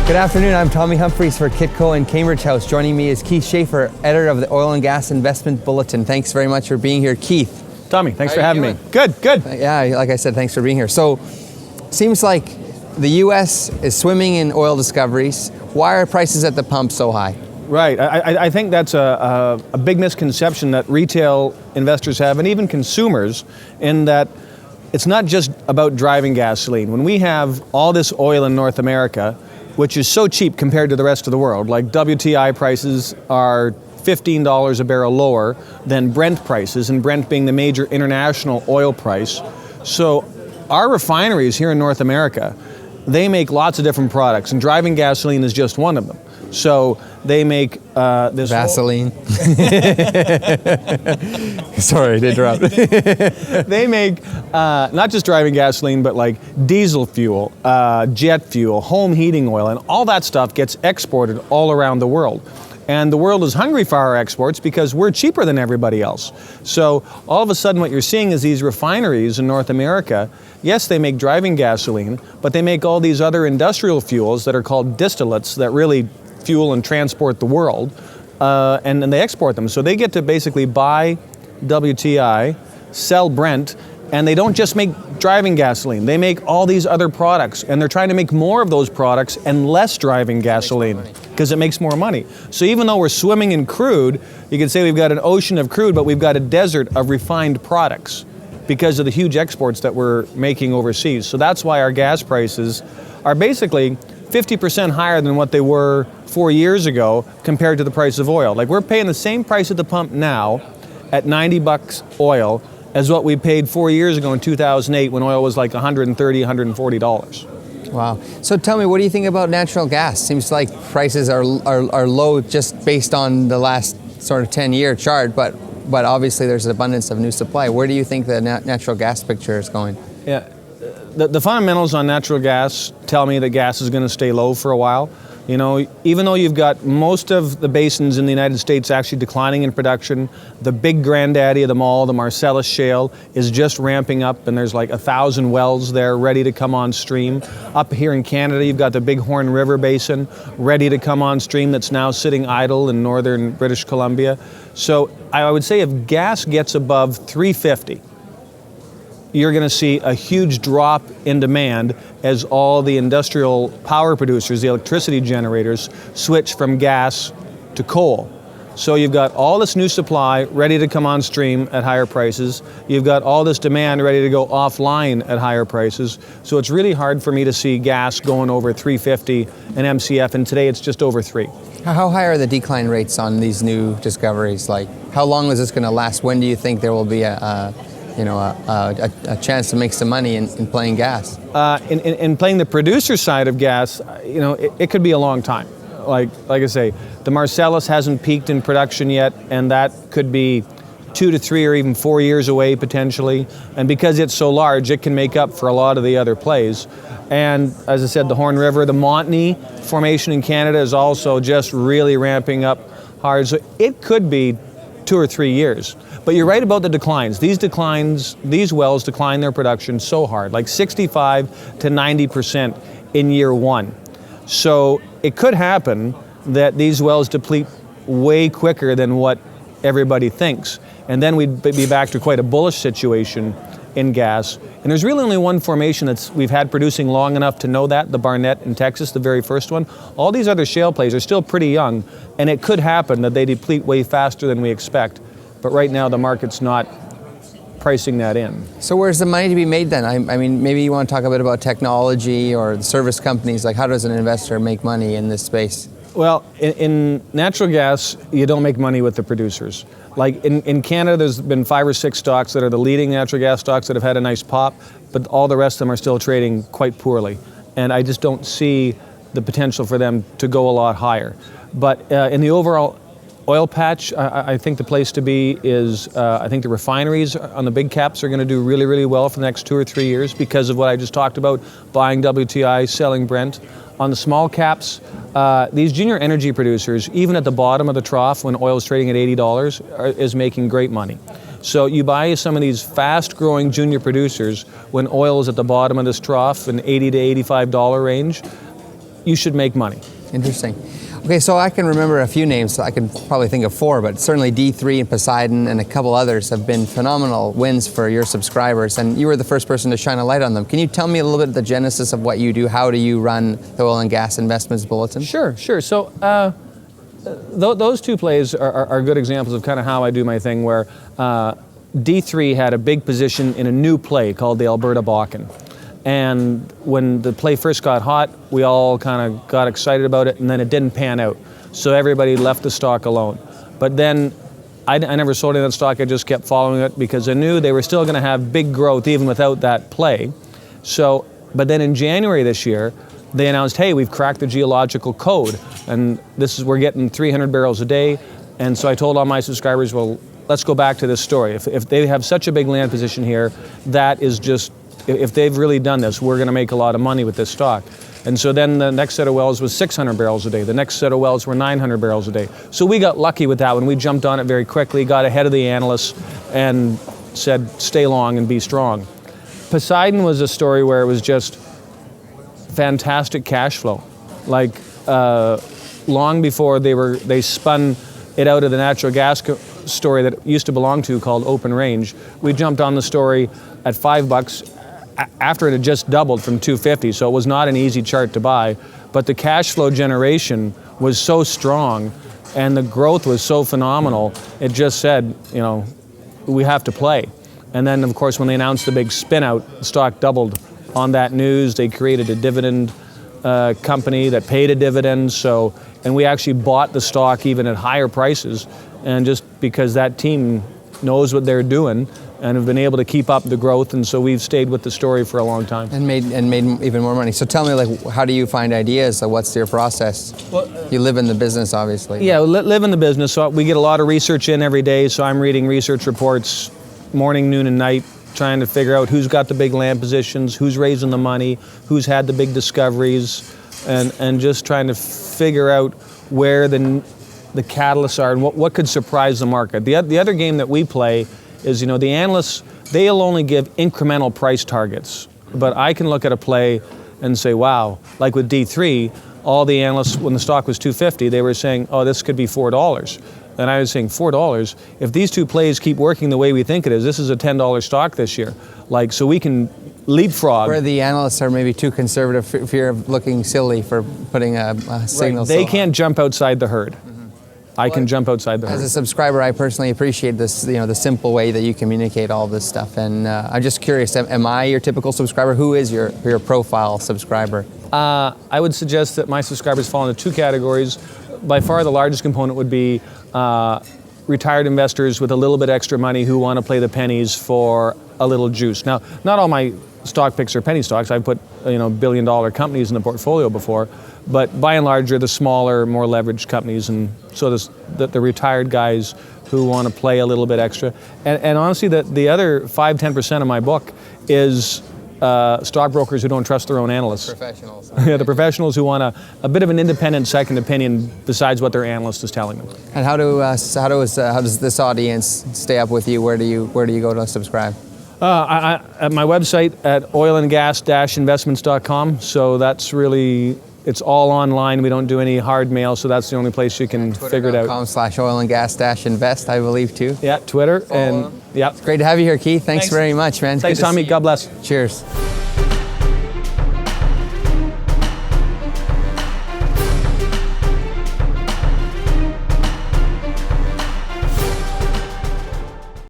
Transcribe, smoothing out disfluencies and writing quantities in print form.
Good afternoon, I'm Tommy Humphreys for Kitco and Cambridge House. Joining me is Keith Schaefer, editor of the Oil and Gas Investment Bulletin. Thanks very much for being here, Keith. Tommy, thanks for having me. Good. Yeah, like I said, thanks for being here. So, seems like the U.S. is swimming in oil discoveries. Why are prices at the pump so high? Right, I think that's a big misconception that retail investors have, and even consumers, in that it's not just about driving gasoline. When we have all this oil in North America, which is so cheap compared to the rest of the world, like WTI prices are $15 a barrel lower than Brent prices, and Brent being the major international oil price. So our refineries here in North America, they make lots of different products, and driving gasoline is just one of them. So they make this Vaseline. Sorry to interrupt. They make not just driving gasoline, but like diesel fuel, jet fuel, home heating oil, and all that stuff gets exported all around the world. And the world is hungry for our exports because we're cheaper than everybody else. So all of a sudden what you're seeing is these refineries in North America, yes, they make driving gasoline, but they make all these other industrial fuels that are called distillates that really fuel and transport the world, and they export them. So they get to basically buy WTI, sell Brent, and they don't just make driving gasoline. They make all these other products, and they're trying to make more of those products and less driving gasoline because it makes more money. So even though we're swimming in crude, you can say we've got an ocean of crude, but we've got a desert of refined products because of the huge exports that we're making overseas. So that's why our gas prices are basically 50% higher than what they were 4 years ago compared to the price of oil. Like, we're paying the same price at the pump now at 90 bucks oil as what we paid 4 years ago in 2008 when oil was like $130, $140. Wow. So tell me, what do you think about natural gas? Seems like prices are low just based on the last sort of 10-year chart, but obviously there's an abundance of new supply. Where do you think the natural gas picture is going? Yeah. The fundamentals on natural gas tell me that gas is going to stay low for a while. You know, even though you've got most of the basins in the United States actually declining in production, the big granddaddy of them all, the Marcellus Shale, is just ramping up, and there's like 1,000 wells there ready to come on stream. Up here in Canada, you've got the Bighorn River Basin ready to come on stream that's now sitting idle in northern British Columbia. So I would say if gas gets above $3.50, you're going to see a huge drop in demand as all the industrial power producers, the electricity generators, switch from gas to coal. So you've got all this new supply ready to come on stream at higher prices. You've got all this demand ready to go offline at higher prices. So it's really hard for me to see gas going over $3.50 an MCF, and today it's just over $3. How high are the decline rates on these new discoveries? Like, how long is this going to last? When do you think there will be a chance to make some money in playing gas? In playing the producer side of gas, you know, it could be a long time. Like I say, the Marcellus hasn't peaked in production yet, and that could be 2 to 3 or even 4 years away potentially. And because it's so large, it can make up for a lot of the other plays. And as I said, the Horn River, the Montney formation in Canada is also just really ramping up hard. So it could be 2 or 3 years. But you're right about the declines. These wells decline their production so hard, like 65 to 90% in year one. So it could happen that these wells deplete way quicker than what everybody thinks. And then we'd be back to quite a bullish situation in gas. And there's really only one formation we've had producing long enough to know that, the Barnett in Texas, the very first one. All these other shale plays are still pretty young, and it could happen that they deplete way faster than we expect. But right now the market's not pricing that in. So where's the money to be made then? I mean, maybe you want to talk a bit about technology or the service companies. Like, how does an investor make money in this space? Well, in natural gas, you don't make money with the producers. Like in Canada, there's been 5 or 6 stocks that are the leading natural gas stocks that have had a nice pop, but all the rest of them are still trading quite poorly. And I just don't see the potential for them to go a lot higher. But in the overall oil patch, I think the place to be is, I think the refineries on the big caps are going to do really, really well for the next 2 or 3 years because of what I just talked about, buying WTI, selling Brent. On the small caps, these junior energy producers, even at the bottom of the trough when oil is trading at $80, is making great money. So you buy some of these fast-growing junior producers when oil is at the bottom of this trough in $80 to $85 range. you should make money. Interesting. Okay, so I can remember a few names. I can probably think of 4, but certainly D3 and Poseidon and a couple others have been phenomenal wins for your subscribers, and you were the first person to shine a light on them. Can you tell me a little bit of the genesis of what you do? How do you run the Oil and Gas Investments Bulletin? Sure. So those 2 plays are good examples of kind of how I do my thing, where D3 had a big position in a new play called the Alberta Bakken. And when the play first got hot, we all kind of got excited about it, and then it didn't pan out. So everybody left the stock alone. But then I never sold any of that stock. I just kept following it because I knew they were still going to have big growth even without that play. So, but then in January this year, they announced, hey, we've cracked the geological code, and we're getting 300 barrels a day. And so I told all my subscribers, well, let's go back to this story. If they have such a big land position here, that is just, if they've really done this, we're going to make a lot of money with this stock. And so then the next set of wells was 600 barrels a day. The next set of wells were 900 barrels a day. So we got lucky with that one. We jumped on it very quickly, got ahead of the analysts, and said, stay long and be strong. Poseidon was a story where it was just fantastic cash flow. Like long before they spun it out of the natural gas story that it used to belong to called Open Range, we jumped on the story at $5 after it had just doubled from $2.50, so it was not an easy chart to buy, but the cash flow generation was so strong and the growth was so phenomenal, it just said, we have to play. And then, of course, when they announced the big spin out, the stock doubled on that news. They created a dividend company that paid a dividend, and we actually bought the stock even at higher prices, and just because that team knows what they're doing and have been able to keep up the growth, and so we've stayed with the story for a long time. And made even more money. So tell me, how do you find ideas? So what's your process? Well, you live in the business, obviously. Yeah, live in the business. So we get a lot of research in every day, so I'm reading research reports morning, noon, and night, trying to figure out who's got the big land positions, who's raising the money, who's had the big discoveries, and just trying to figure out where the catalysts are and what could surprise the market. The other game that we play is, the analysts, they'll only give incremental price targets. But I can look at a play and say, wow, like with D3, all the analysts, when the stock was $2.50, they were saying, oh, this could be $4. And I was saying, $4? If these 2 plays keep working the way we think it is, this is a $10 stock this year. So we can leapfrog. Where the analysts are maybe too conservative, fear of looking silly for putting a signal. Right. They can't jump outside the herd. I can jump outside the herd. As a subscriber, I personally appreciate this, the simple way that you communicate all this stuff. And I'm just curious, am I your typical subscriber? Who is your profile subscriber? I would suggest that my subscribers fall into 2 categories. By far the largest component would be retired investors with a little bit extra money who want to play the pennies for a little juice. Now, not all my stock picks are penny stocks. I've put billion-dollar companies in the portfolio before, but by and large are the smaller, more leveraged companies, and so the retired guys who want to play a little bit extra. And honestly, the other 5-10% of my book is stockbrokers who don't trust their own analysts. Professionals. Yeah, the professionals who want a bit of an independent second opinion besides what their analyst is telling them. And how does this audience stay up with you? Where do you go to subscribe? At my website at oilandgas-investments.com. So that's really, it's all online. We don't do any hard mail, so that's the only place you can figure it out. Twitter.com/oilandgas-invest, I believe, too. Yeah, Twitter. And yeah. It's great to have you here, Keith. Thanks very much, man. Thanks, Tommy. God bless. Cheers.